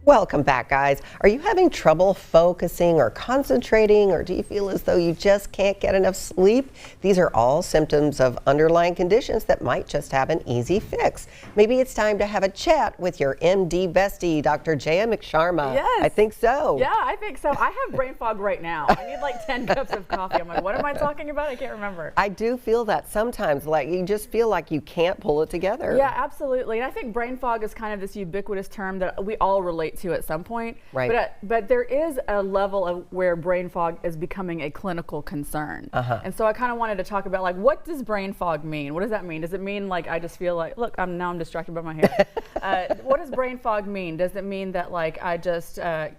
Welcome back, guys. Are you having trouble focusing or concentrating, or do you feel as though you just can't get enough sleep? These are all symptoms of underlying conditions that might just have an easy fix. Maybe it's time to have a chat with your MD bestie, Dr. Jaya McSharma. Yes. I think so. Yeah, I think so. I have brain fog right now. I need like 10 cups of coffee. I'm like, what am I talking about? I can't remember. I do feel that sometimes, like you just feel like you can't pull it together. Yeah, absolutely. And I think brain fog is kind of this ubiquitous term that we all relate to at some point. Right. But there is a level of where brain fog is becoming a clinical concern. And so I kind of wanted to talk about, like, what does brain fog mean? What does that mean? Does it mean like I just feel like, look, I'm distracted by my hair. What does brain fog mean? Does it mean that like I just, I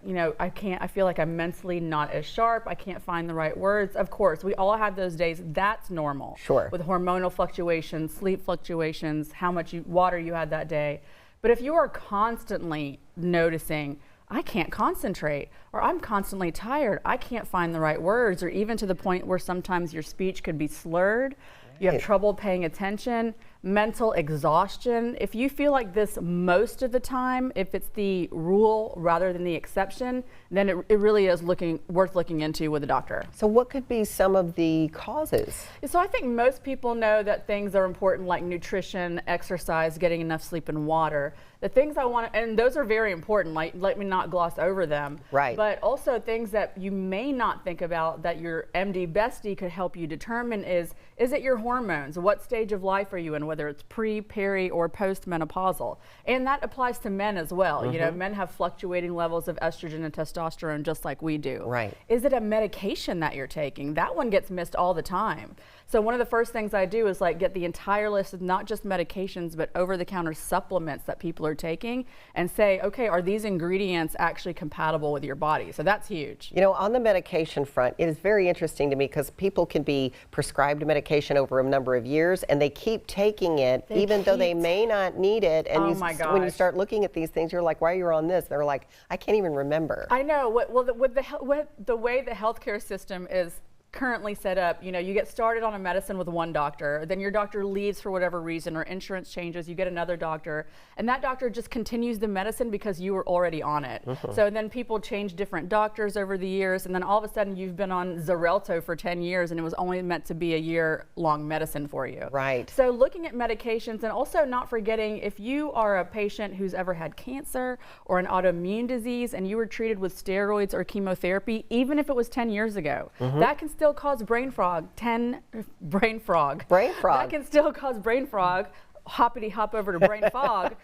feel like I'm mentally not as sharp. I can't find the right words. Of course, we all have those days. That's normal. Sure. With hormonal fluctuations, sleep fluctuations, how much water you had that day. But if you are constantly noticing, I can't concentrate, or I'm constantly tired, I can't find the right words, or even to the point where sometimes your speech could be slurred, you have trouble paying attention, mental exhaustion. If you feel like this most of the time, if it's the rule rather than the exception, then it really is worth looking into with a doctor. So what could be some of the causes? So I think most people know that things are important, like nutrition, exercise, getting enough sleep and water. The things I want to, and those are very important, like let me not gloss over them. Right. But also things that you may not think about that your MD bestie could help you determine is it your hormones? What stage of life are you in, whether it's pre, peri, or post-menopausal? And that applies to men as well. You know, men have fluctuating levels of estrogen and testosterone just like we do. Right. Is it a medication that you're taking? That one gets missed all the time. So one of the first things I do is like get the entire list of not just medications, but over-the-counter supplements that people are taking and say, okay, are these ingredients actually compatible with your body? So that's huge. You know, on the medication front, it is very interesting to me because people can be prescribed medication over a number of years and they keep taking it even though they may not need it. And when you start looking at these things, you're like, why are you on this? They're like, I can't even remember. I know. Well, the way the healthcare system is currently set up, you know, you get started on a medicine with one doctor, then your doctor leaves for whatever reason or insurance changes, you get another doctor, and that doctor just continues the medicine because you were already on it. So then people change different doctors over the years, and then all of a sudden you've been on Xarelto for 10 years and it was only meant to be a year-long medicine for you. Right. So looking at medications, and also not forgetting, if you are a patient who's ever had cancer or an autoimmune disease and you were treated with steroids or chemotherapy, even if it was 10 years ago, that can still cause brain fog. Brain fog. That can still cause brain fog. Hoppity hop over to brain fog,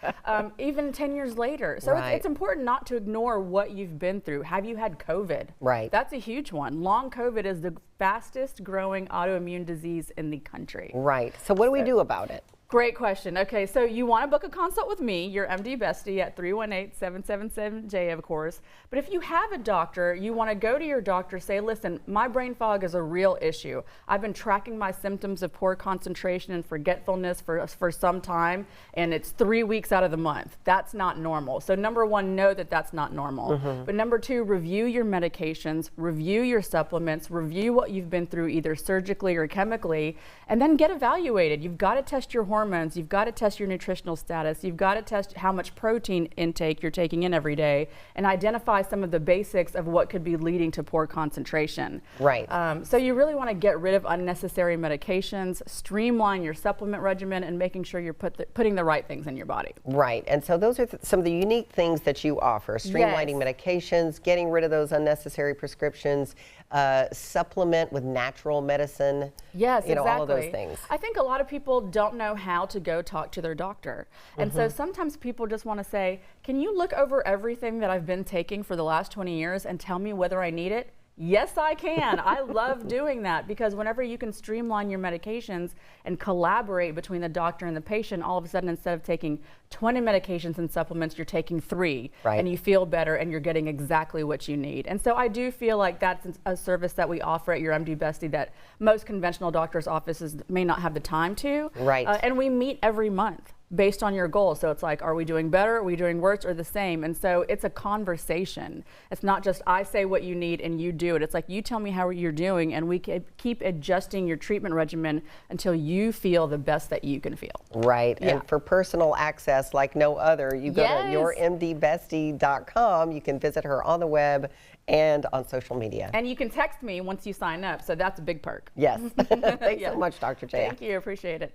even 10 years later. So it's important not to ignore what you've been through. Have you had COVID? Right. That's a huge one. Long COVID is the fastest growing autoimmune disease in the country. Right. So what do we do about it? Great question. Okay, so you want to book a consult with me, your MD bestie, at 318-777-JAYA, of course. But if you have a doctor, you want to go to your doctor, say, listen, my brain fog is a real issue. I've been tracking my symptoms of poor concentration and forgetfulness for some time, and it's 3 weeks out of the month. That's not normal. So number one, know that that's not normal. But number two, review your medications, review your supplements, review what you've been through either surgically or chemically, and then get evaluated. You've got to test your hormones, you've got to test your nutritional status, you've got to test how much protein intake you're taking in every day, and identify some of the basics of what could be leading to poor concentration. Right. So you really want to get rid of unnecessary medications, streamline your supplement regimen, and making sure you're putting the right things in your body. Right. And so those are some of the unique things that you offer: streamlining medications, getting rid of those unnecessary prescriptions, supplement with natural medicine. Yes, you know, exactly. all of those things. I think a lot of people don't know how to go talk to their doctor. And so sometimes people just want to say, can you look over everything that I've been taking for the last 20 years and tell me whether I need it? Yes, I can. I love doing that, because whenever you can streamline your medications and collaborate between the doctor and the patient, all of a sudden, instead of taking 20 medications and supplements, you're taking 3, and you feel better and you're getting exactly what you need. And so I do feel like that's a service that we offer at your MD Bestie that most conventional doctors' offices may not have the time to. Right. And we meet every month based on your goals. So it's like, are we doing better? Are we doing worse, or the same? And so it's a conversation. It's not just I say what you need and you do it. It's like, you tell me how you're doing, and we can keep adjusting your treatment regimen until you feel the best that you can feel. Right. Yeah. And for personal access guest like no other. You go Yes. to yourmdbestie.com. You can visit her on the web and on social media. And you can text me once you sign up, so that's a big perk. Yes. Thanks Yeah. so much, Dr. Jaya. Thank you. Appreciate it.